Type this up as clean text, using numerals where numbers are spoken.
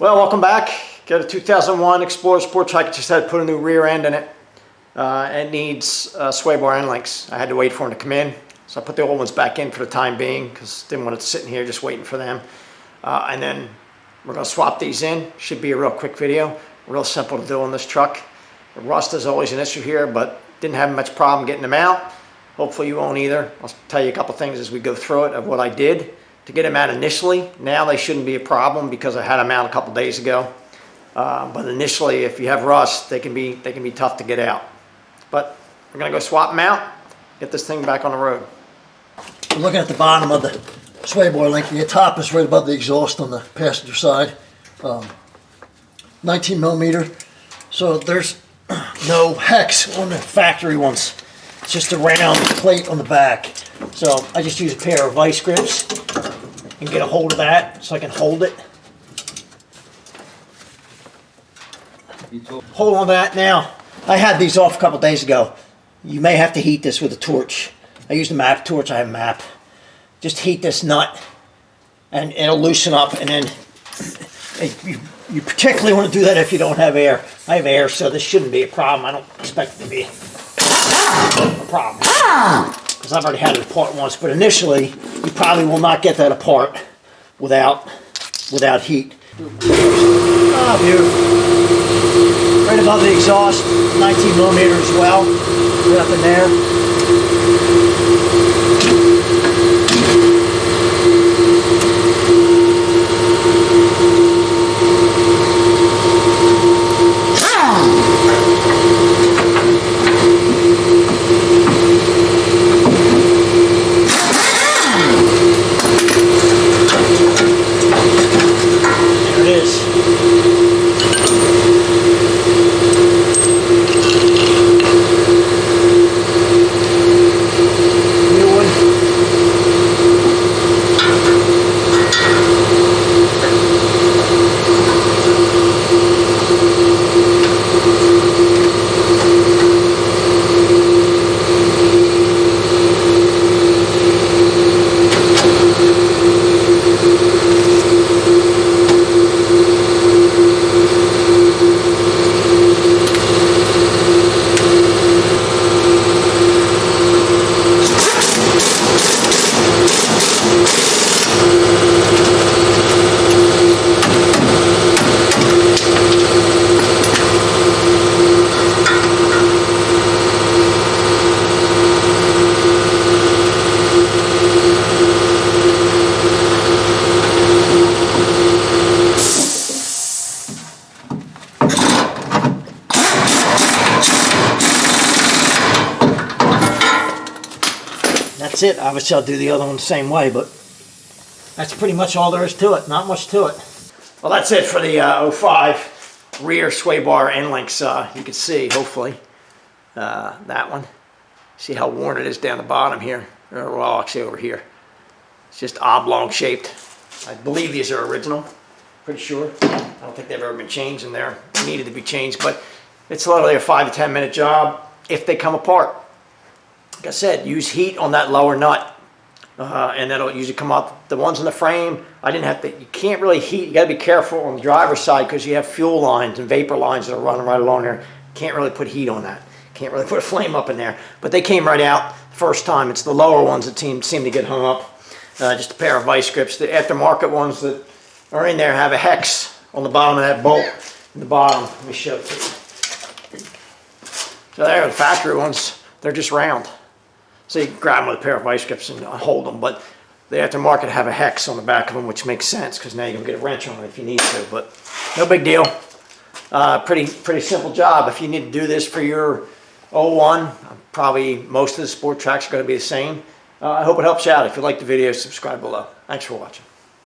Well, welcome back. Got a 2001 Explorer Sport Trac. Just had to put a new rear end in it. It needs sway bar end links. I had to wait for them to come in, so I put the old ones back in for the time being because didn't want it sitting here just waiting for them. And then we're going to swap these in. Should be a real quick video. Real simple to do on this truck. The rust is always an issue here, but didn't have much problem getting them out. Hopefully you won't either. I'll tell you a couple things as we go through it of what I did to get them out initially. Now they shouldn't be a problem because I had them out a couple days ago. But initially, if you have rust, they can be tough to get out. But we're gonna go swap them out, get this thing back on the road. We're looking at the bottom of the sway bar link. The top is right above the exhaust on the passenger side. 19 millimeter. So there's no hex on the factory ones. It's just a round plate on the back. So I just use a pair of vice grips and get a hold of that so I can hold it. Hold on to that now. I had these off a couple days ago. You may have to heat this with a torch. I used a map torch. I have a map. Just heat this nut and it'll loosen up, and then you particularly want to do that if you don't have air. I have air, so this shouldn't be a problem. I don't expect it to be a problem because I've already had it apart once, but initially you probably will not get that apart without heat. Ah, beautiful. Right above the exhaust, 19 millimeter as well, right up in there. That's it. Obviously I'll do the other one the same way, but that's pretty much all there is to it. Not much to it. Well, that's it for the 05 rear sway bar end links. You can see, hopefully, that one. See how worn it is down the bottom here. Well, actually over here. It's just oblong shaped. I believe these are original. Pretty sure. I don't think they've ever been changed in there. Needed to be changed, but it's literally a 5 to 10 minute job if they come apart. Like I said, use heat on that lower nut, and that'll usually come up. The ones in the frame, I didn't have to. You can't really heat. You got to be careful on the driver's side because you have fuel lines and vapor lines that are running right along there. Can't really put heat on that. Can't really put a flame up in there. But they came right out the first time. It's the lower ones that seem to get hung up. Just a pair of vice grips. The aftermarket ones that are in there have a hex on the bottom of that bolt. In the bottom, let me show it to you. So there, the factory ones, they're just round. So you can grab them with a pair of vice grips and hold them, but the aftermarket have a hex on the back of them, which makes sense because now you can get a wrench on it if you need to, but no big deal. Pretty simple job. If you need to do this for your 01, probably most of the Sport Tracs are going to be the same. I hope it helps you out. If you like the video, subscribe below. Thanks for watching.